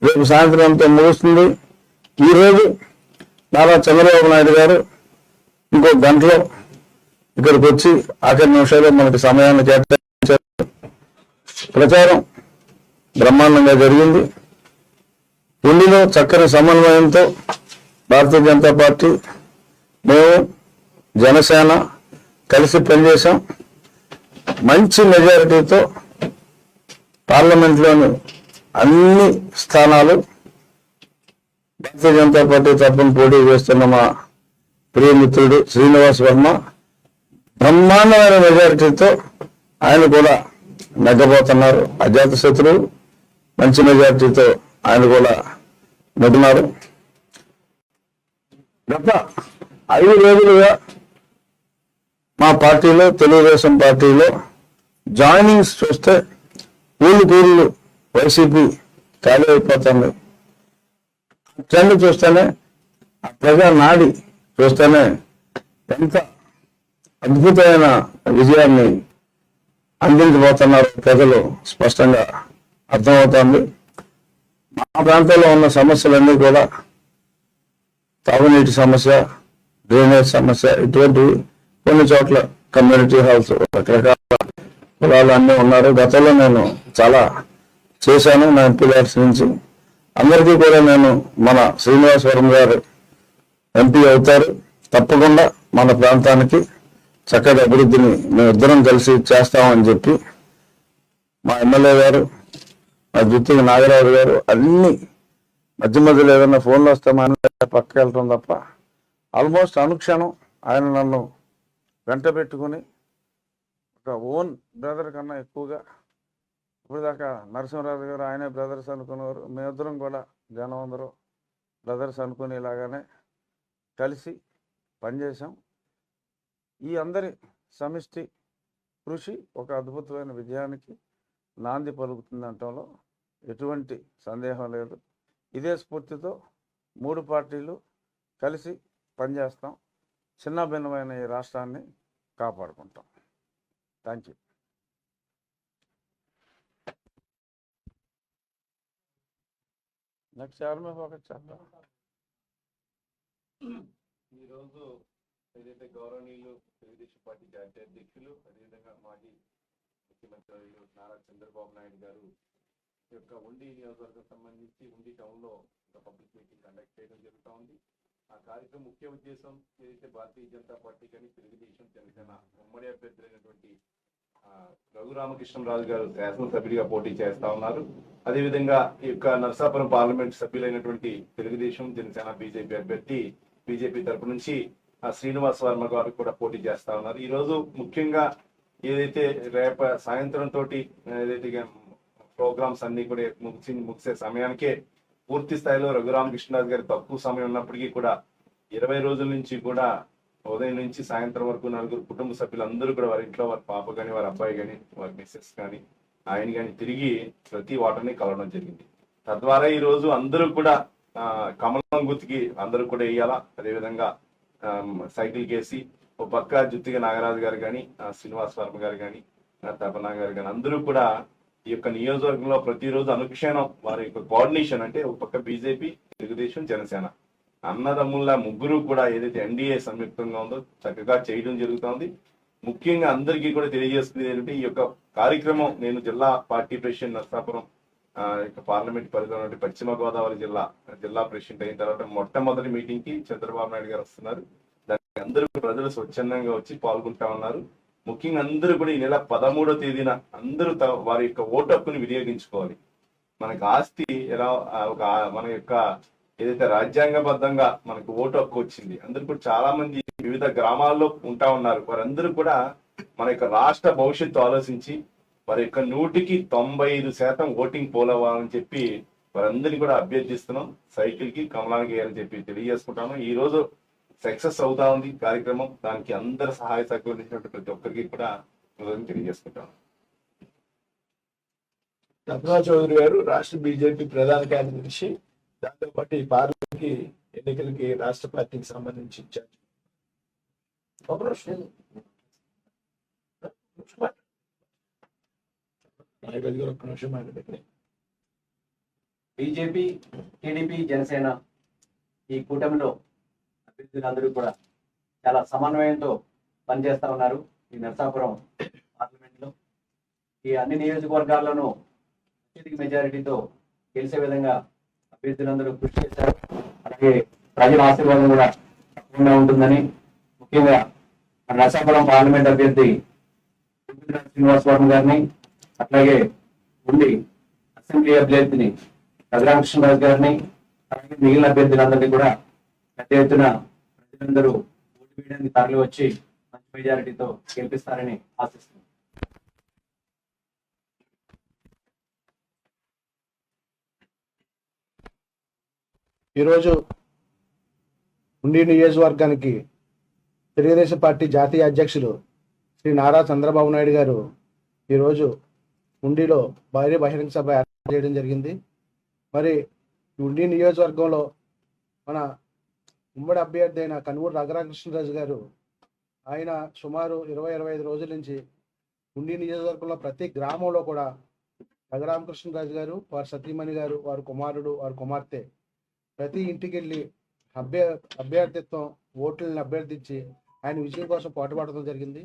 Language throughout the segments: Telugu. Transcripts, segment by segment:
రేపు సాయంత్రంతో ముగుస్తుంది. ఈరోజు నారా చంద్రబాబు నాయుడు గారు ఇంకో గంటలో ఇక్కడికి వచ్చి ఆఖరి నిమిషాల్లో మనకి సమయాన్ని కేటాయించారు. ప్రచారం బ్రహ్మాండంగా జరిగింది. ఉండిలో చక్కని సమన్వయంతో భారతీయ జనతా పార్టీ, మేము, జనసేన కలిసి పనిచేశాం. మంచి మెజారిటీతో పార్లమెంట్లోని అన్ని స్థానాలు భారతీయ జనతా పార్టీ తరఫున పోటీ చేస్తున్న మా ప్రియమిత్రుడు శ్రీనివాస్ వర్మ బ్రహ్మాండమైన మెజారిటీతో ఆయన కూడా నెగ్గబోతున్నారు. అజాత శత్రువు మంచి మెజారిటీతో ఆయన కూడా నెగ్గినారు. గత 5 రోజులుగా మా పార్టీలో, తెలుగుదేశం పార్టీలో జాయినింగ్స్ చూస్తే కూళ్ళు వైసీపీ ఖాళీ అయిపోతుంది. ట్రెండ్ చూస్తేనే, ఆ ప్రజా నాడి చూస్తేనే ఎంత అద్భుతమైన విజయాన్ని అందించబోతున్నారు ప్రజలు స్పష్టంగా అర్థమవుతోంది. మా ప్రాంతంలో ఉన్న సమస్యలన్నీ కూడా తాగునీటి సమస్య, డ్రైనేజ్ సమస్య, ఇటువంటివి కొన్ని చోట్ల కమ్యూనిటీ హాల్స్, రకరకాల కులాలు అన్నీ ఉన్నారు. గతంలో నేను చాలా చేశాను నా ఎంపీ ల్యాడ్స్ నుంచి. అందరికీ కూడా నేను మన శ్రీనివాసవరం గారు ఎంపీ అవుతారు, తప్పకుండా మన ప్రాంతానికి చక్కటి అభివృద్ధిని మేమిద్దరం కలిసి చేస్తామని చెప్పి మా ఎమ్మెల్యే గారు, మా జుత్తికి నాగరాజు గారు అన్ని మధ్యలో ఏదైనా ఫోన్లు వస్తే మా పక్కకి వెళ్తాం తప్ప ఆల్మోస్ట్ అనుక్షణం ఆయన నన్ను వెంట పెట్టుకుని ఒక ఓన్ బ్రదర్ కన్నా ఎక్కువగా, ఇప్పుడు దాకా నరసింహరాజు గారు ఆయనే బ్రదర్స్ అనుకునేవారు, మేమిద్దరం కూడా జనం అందరూ బ్రదర్స్ అనుకునేలాగానే కలిసి పనిచేసాం. ఈ అందరి సమిష్టి కృషి ఒక అద్భుతమైన విజయానికి నాంది పలుకుతుందంటంలో ఎటువంటి సందేహం లేదు. ఇదే స్ఫూర్తితో 3 పార్టీలు కలిసి పనిచేస్తాం. చిన్న భిన్నమైన ఈ రాష్ట్రాన్ని కాపాడుకుంటాం. Thank you. నెక్స్ట్ ఎవరి మీద ఫోకస్ చేద్దాం. ఈరోజు ఏదైతే గౌరవనీయులు తెలుగుదేశం పార్టీ జాతీయ అధ్యక్షులు, అదేవిధంగా మాజీ ముఖ్యమంత్రి నారా చంద్రబాబు నాయుడు గారు యొక్క ఉండి నియోజకవర్గం సంబంధించి ఉండి టౌన్లో ఒక పబ్లిక్ మీటింగ్ కండక్ట్ చేయడం జరుగుతూ ఉంది. ఆ కార్యక్రమం ముఖ్య ఉద్దేశం ఏదైతే భారతీయ జనతా పార్టీ కానీ తెలుగుదేశం, జనసేన ఉమ్మడి అభ్యర్థులైనటువంటి రఘురామకృష్ణరాజు గారు శాసనసభ్యుడిగా పోటీ చేస్తా ఉన్నారు. అదేవిధంగా ఈ యొక్క నరసాపురం పార్లమెంట్ సభ్యులైనటువంటి తెలుగుదేశం, జనసేన, బీజేపీ అభ్యర్థి బీజేపీ తరపు నుంచి శ్రీనివాస్ వర్మ గారు కూడా పోటీ చేస్తా ఉన్నారు. ఈ రోజు ముఖ్యంగా ఏదైతే రేప సాయంత్రం తోటి ఏదైతే ప్రోగ్రామ్స్ అన్ని కూడా ముగిసే సమయానికే పూర్తి స్థాయిలో రఘురామకృష్ణరాజు గారి తక్కువ సమయం ఉన్నప్పటికీ కూడా 20 రోజుల నుంచి కూడా ఉదయం నుంచి సాయంత్రం వరకు 4 కుటుంబ సభ్యులందరూ కూడా వారి ఇంట్లో వారి పాప కానీ, వారి అబ్బాయి కానీ, వారి మిస్సెస్ కానీ, ఆయన కానీ తిరిగి ప్రతి ఓటర్ని కలవడం జరిగింది. తద్వారా ఈ రోజు అందరూ కూడా కమలం గుర్తుకి అందరూ కూడా వేయాలా. అదేవిధంగా సైకిల్ కేసి ఒక పక్క జుత్తిగా నాగరాజు గారు కానీ, శ్రీనివాస్ వర్మ గారు కానీ, తపనా గారు కానీ అందరూ కూడా ఈ యొక్క నియోజకవర్గంలో ప్రతిరోజు అనుక్షణం వారి యొక్క కోఆర్డినేషన్, అంటే ఒక పక్క బీజేపీ, తెలుగుదేశం, జనసేన అన్నదమ్ముల ముగ్గురు కూడా ఏదైతే ఎన్డీఏ సంయుక్తంగా ఉందో చక్కగా చేయడం జరుగుతోంది. ముఖ్యంగా అందరికీ కూడా తెలియజేస్తుంది ఏంటంటే ఈ యొక్క కార్యక్రమం నేను జిల్లా పార్టీ ప్రెసిడెంట్ నరసాపురం పార్లమెంట్ పరిధిలో పశ్చిమ గోదావరి జిల్లా ప్రెసిడెంట్ అయిన తర్వాత మొట్టమొదటి మీటింగ్ కి చంద్రబాబు నాయుడు గారు వస్తున్నారు. దానికి అందరూ ప్రజలు స్వచ్ఛందంగా వచ్చి పాల్గొంటా ఉన్నారు. ముఖ్యంగా అందరూ కూడా ఈ నెల 13వ తేదీన అందరూ వారి యొక్క ఓటు హక్కుని వినియోగించుకోవాలి. మనకు ఆస్తి ఎలా మన యొక్క ఏదైతే రాజ్యాంగబద్ధంగా మనకు ఓటు హక్కు వచ్చింది, అందరూ కూడా చాలా మంది వివిధ గ్రామాల్లో ఉంటా ఉన్నారు. వారందరూ కూడా మన యొక్క రాష్ట్ర భవిష్యత్తు ఆలోచించి వారి యొక్క 100% ఓటింగ్ పోల్ అవ్వాలని చెప్పి వారందరినీ కూడా అభ్యర్థిస్తున్నాం. సైకిల్ కి కమలానికి వేయాలని చెప్పి తెలియజేసుకుంటాను. ఈ రోజు సక్సెస్ అవుతా ఉంది కార్యక్రమం. దానికి అందరు సహాయ సహకరించినట్టు ప్రతి ఒక్కరికి కూడా తెలియజేసుకుంటాను. రఘునాథ్ చౌదరి గారు రాష్ట్ర బీజేపీ ప్రధాన కార్యదర్శి, దాంతో పాటు ఈ పార్లమెంట్ ఎన్నికలకి రాష్ట్ర పార్టీకి సంబంధించి ఇచ్చారు. ఒక్క నిమిషం మాట్లాడండి. బీజేపీ, టీడీపీ, జనసేన ఈ కూటమిలో అభ్యర్థులందరూ కూడా చాలా సమన్వయంతో పనిచేస్తా ఉన్నారు. ఈ నరసాపురం పార్లమెంట్లో ఈ అన్ని నియోజకవర్గాల్లోనూ అత్యధిక మెజారిటీతో గెలిచే విధంగా అభ్యర్థులందరూ కృషి చేశారు. అలాగే ప్రజల ఆశీర్వాదం కూడా తప్పకుండా ఉంటుందని, ముఖ్యంగా నరసాపురం పార్లమెంట్ అభ్యర్థి శ్రీనివాస్ వర్మ గారిని, అట్లాగే ఉండి అసెంబ్లీ అభ్యర్థిని రఘురామకృష్ణరాజు గారిని, అలాగే మిగిలిన అభ్యర్థులందరినీ కూడా పెద్ద ఎత్తున ప్రజలందరూ ఓటు వేయడానికి తరలి వచ్చి మంచి మెజారిటీతో గెలిపిస్తారని ఆశిస్తున్నాను. ఈరోజు ఉండి నియోజకవర్గానికి తెలుగుదేశం పార్టీ జాతీయ అధ్యక్షులు శ్రీ నారా చంద్రబాబు నాయుడు గారు ఈరోజు ఉండిలో భారీ బహిరంగ సభ ఏర్పాటు చేయడం జరిగింది. మరి ఉండి నియోజకవర్గంలో మన ఉమ్మడి అభ్యర్థి అయిన కనుమూరు రఘురామకృష్ణరాజు గారు ఆయన సుమారు 20-25 రోజుల నుంచి ఉండి నియోజకవర్గంలో ప్రతి గ్రామంలో కూడా రఘురామకృష్ణరాజు గారు, వారి సతీమణి గారు, వారి కుమారుడు, వారి కుమార్తె ప్రతి ఇంటికి వెళ్ళి అభ్యర్థిత్వం ఓట్లను అభ్యర్థించి ఆయన విజయం కోసం పాటుపడటం జరిగింది.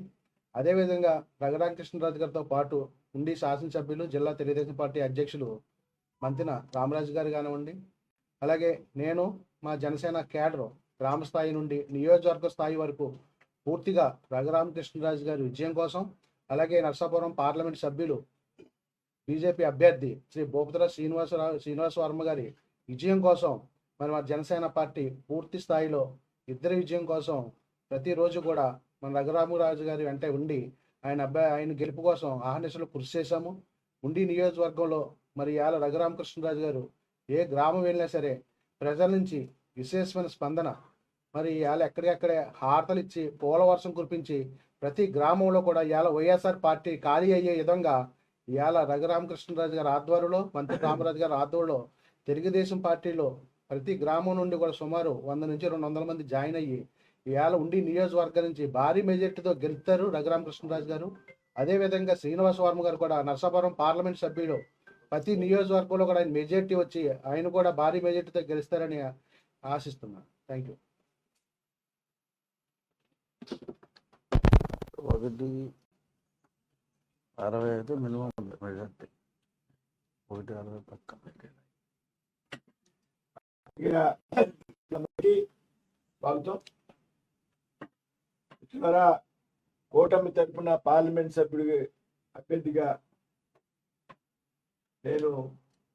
అదేవిధంగా రఘురామకృష్ణరాజు గారితో పాటు ఉండి శాసనసభ్యులు, జిల్లా తెలుగుదేశం పార్టీ అధ్యక్షులు మంతిన రామరాజు గారు కానివ్వండి, అలాగే నేను మా జనసేన కేడర్ గ్రామ స్థాయి నుండి నియోజకవర్గ స్థాయి వరకు పూర్తిగా రఘురామకృష్ణరాజు గారి విజయం కోసం, అలాగే నరసాపురం పార్లమెంట్ సభ్యులు బీజేపీ అభ్యర్థి శ్రీ భూపతిరాజు శ్రీనివాస వర్మ గారి విజయం కోసం మరి మా జనసేన పార్టీ పూర్తి స్థాయిలో ఇద్దరి విజయం కోసం ప్రతిరోజు కూడా మన రఘురామరాజు గారి వెంట ఉండి ఆయన గెలుపు కోసం ఆహర్నిశలు కృషి చేశాము. ఉండి నియోజకవర్గంలో మరి ఇవాళ రఘురామకృష్ణరాజు గారు ఏ గ్రామం వెళ్ళినా సరే ప్రజల నుంచి విశేషమైన స్పందన, మరి ఇవాళ ఎక్కడికక్కడే హారతలు ఇచ్చి పూల వర్షం కురిపించి ప్రతి గ్రామంలో కూడా ఇవాళ వైఎస్ఆర్ పార్టీ ఖాళీ అయ్యే విధంగా ఇవాళ రఘురామకృష్ణరాజు గారి ఆధ్వర్యంలో, మంత్రి రామరాజు గారి ఆధ్వర్యంలో తెలుగుదేశం పార్టీలో ప్రతి గ్రామం నుండి కూడా సుమారు 100 నుంచి 200 మంది జాయిన్ అయ్యి ఇవాళ ఉండి నియోజకవర్గం నుంచి భారీ మెజార్టీతో గెలుస్తారు రఘురామకృష్ణరాజు గారు. అదేవిధంగా శ్రీనివాస వర్మ గారు కూడా నరసాపురం పార్లమెంట్ సభ్యులు ప్రతి నియోజకవర్గంలో కూడా ఆయన మెజార్టీ వచ్చి ఆయన కూడా భారీ మెజార్టీతో గెలుస్తారని ఆశిస్తున్నాను. Thank you. 165 మినిమం ఉంది మెజార్టీ, 160 పక్క. స్వాగతం. ద్వారా కూటమి తరఫున పార్లమెంట్ సభ్యుడి అభ్యర్థిగా నేను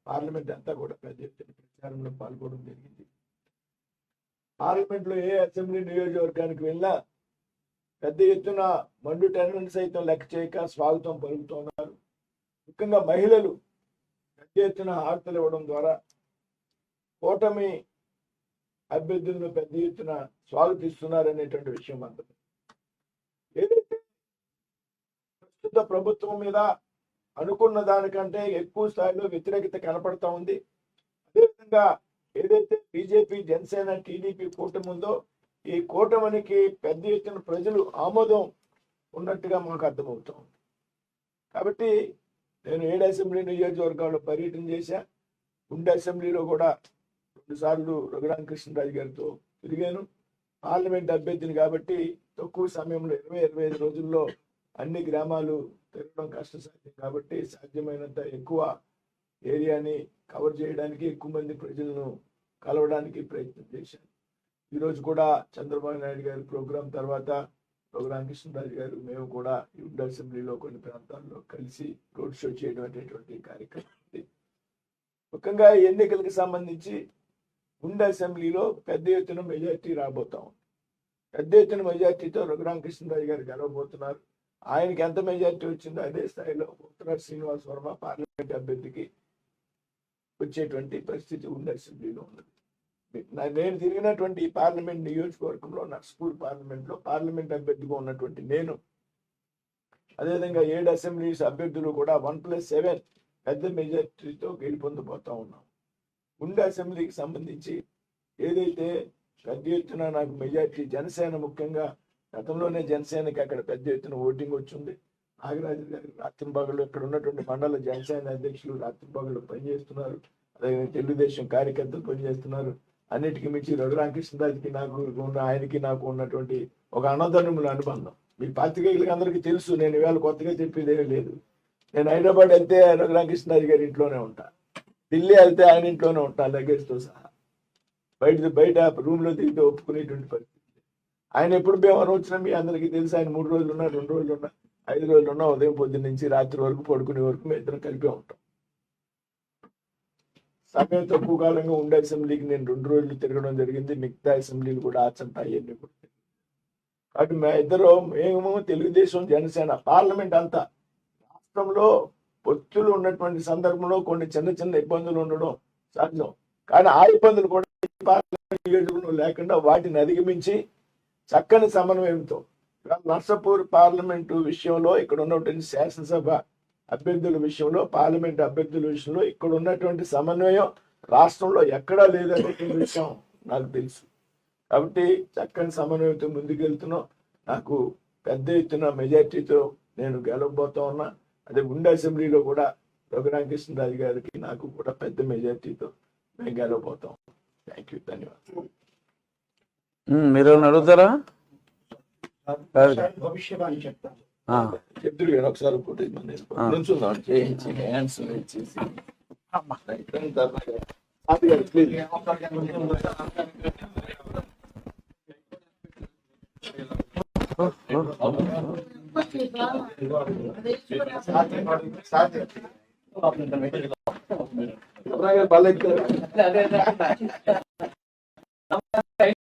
పార్లమెంట్ అంతా కూడా పెద్ద ఎత్తున ప్రచారంలో పాల్గొనడం జరిగింది. పార్లమెంట్లో ఏ అసెంబ్లీ నియోజకవర్గానికి వెళ్ళినా పెద్ద ఎత్తున మండు టెండర్ని సైతం లెక్క చేయక స్వాగతం పలుకుతున్నారు. ముఖ్యంగా మహిళలు పెద్ద ఎత్తున హారతలు ఇవ్వడం ద్వారా కూటమి అభ్యర్థులను పెద్ద ఎత్తున స్వాగతిస్తున్నారనేటువంటి విషయం అంతా. ఏదైతే ప్రస్తుత ప్రభుత్వం మీద అనుకున్న దానికంటే ఎక్కువ స్థాయిలో వ్యతిరేకత కనపడతా ఉంది. అదేవిధంగా ఏదైతే బీజేపీ, జనసేన, టీడీపీ కూటమి ఉందో ఈ కూటమికి పెద్ద ఎత్తున ప్రజలు ఆమోదం ఉన్నట్టుగా మాకు అర్థమవుతా ఉంది. కాబట్టి నేను 7 అసెంబ్లీ నియోజకవర్గాల్లో పర్యటన చేశా. ఉండి అసెంబ్లీలో కూడా 2 సార్లు రఘురామకృష్ణరాజు గారితో తిరిగాను. పార్లమెంట్ అభ్యర్థిని కాబట్టి తక్కువ సమయంలో 20-25 రోజుల్లో అన్ని గ్రామాలు తిరగడం కష్టసాధ్యం కాబట్టి సాధ్యమైనంత ఎక్కువ ఏరియాని కవర్ చేయడానికి, ఎక్కువ మంది ప్రజలను కలవడానికి ప్రయత్నం చేశాను. ఈరోజు కూడా చంద్రబాబు నాయుడు గారి ప్రోగ్రాం తర్వాత రఘురామకృష్ణరాజు గారు మేము కూడా ఉండి అసెంబ్లీలో కొన్ని ప్రాంతాల్లో కలిసి రోడ్ షో చేయడం అనేటువంటి కార్యక్రమం ఉంది. ముఖ్యంగా ఎన్నికలకు సంబంధించి ఉండి అసెంబ్లీలో పెద్ద ఎత్తున మెజార్టీ రాబోతా ఉంది. పెద్ద ఎత్తున మెజార్టీతో రఘురామకృష్ణరాజు గారు గెలవబోతున్నారు. ఆయనకి ఎంత మెజార్టీ వచ్చిందో అదే స్థాయిలో భూపతిరాజు శ్రీనివాస వర్మ పార్లమెంట్ అభ్యర్థికి వచ్చేటువంటి పరిస్థితి ఉండి అసెంబ్లీలో ఉన్నది. నేను తిరిగినటువంటి ఈ పార్లమెంట్ నియోజకవర్గంలో నర్స్పూర్ పార్లమెంట్లో పార్లమెంట్ అభ్యర్థిగా ఉన్నటువంటి నేను, అదేవిధంగా 7 అసెంబ్లీస్ అభ్యర్థులు కూడా 1+7 పెద్ద మెజార్టీతో గెలుపొందబోతా ఉన్నాం. ఉండి అసెంబ్లీకి సంబంధించి ఏదైతే పెద్ద ఎత్తున నాకు మెజార్టీ జనసేన, ముఖ్యంగా గతంలోనే జనసేనకి అక్కడ పెద్ద ఎత్తున ఓటింగ్ వచ్చింది. నాగరాజు గారు రాత్రింబగళ్ళు ఇక్కడ ఉన్నటువంటి మండల జనసేన అధ్యక్షులు రాత్రింబగళ్ళు పనిచేస్తున్నారు. అదే తెలుగుదేశం కార్యకర్తలు పనిచేస్తున్నారు. అన్నిటికీ మించి రఘురామకృష్ణరాజుకి ఆయనకి నాకు ఉన్నటువంటి ఒక అన్నదమ్ముల అనుబంధం మీ పాత్రికేయులకి అందరికీ తెలుసు. నేను ఇవాళ కొత్తగా చెప్పేది ఏమీ లేదు. నేను హైదరాబాద్ వెళ్తే రఘురామకృష్ణరాజు గారి ఇంట్లోనే ఉంటా, ఢిల్లీ వెళ్తే ఆయన ఇంట్లోనే ఉంటా లగేజ్తో సహా. బయట రూమ్లో దిగితే ఒప్పుకునేటువంటి పరిస్థితి. ఆయన ఎప్పుడు భీమవరం వచ్చినా మీ అందరికీ తెలుసు. ఆయన 3 రోజులు ఉన్నా, 2 రోజులు ఉన్నా, 5 రోజులు ఉన్నా, ఉదయం పొద్దున్న నుంచి రాత్రి వరకు పడుకునే వరకు మేము ఇద్దరం కలిపే ఉంటాం. సమయం తక్కువ కాలంగా ఉండే అసెంబ్లీకి నేను 2 రోజులు తిరగడం జరిగింది. మిగతా అసెంబ్లీలు కూడా ఆచంట అవన్నీ కూడా. కాబట్టి మేము తెలుగుదేశం జనసేన పార్లమెంట్ అంతా రాష్ట్రంలో పొత్తులు ఉన్నటువంటి సందర్భంలో కొన్ని చిన్న చిన్న ఇబ్బందులు ఉండడం సహజం. కానీ ఆ ఇబ్బందులు కూడా పార్లమెంట్ లేకుండా వాటిని అధిగమించి చక్కని సమన్వయంతో నర్సాపూర్ పార్లమెంటు విషయంలో, ఇక్కడ ఉన్నటువంటి శాసనసభ అభ్యర్థుల విషయంలో, పార్లమెంట్ అభ్యర్థుల విషయంలో ఇక్కడ ఉన్నటువంటి సమన్వయం రాష్ట్రంలో ఎక్కడా లేదనేటువంటి విషయం నాకు తెలుసు. కాబట్టి చక్కని సమన్వయంతో ముందుకెళ్తున్నాం. నాకు పెద్ద ఎత్తున మెజార్టీతో నేను గెలవబోతా ఉన్నా. అదే ఉండే అసెంబ్లీలో కూడా రఘురామకృష్ణరాజు గారికి నాకు కూడా పెద్ద మెజార్టీతో మేము గెలవబోతాం. థ్యాంక్ యూ, ధన్యవాదాలు. మీరు అడుగుతారా? భవిష్యవాణి చెప్తాను. చెప్తురు కానీ ఒకసారి ఒకటి నుంచుందాం చేయించి హ్యాండ్స్ ఇచ్చేసి బాగా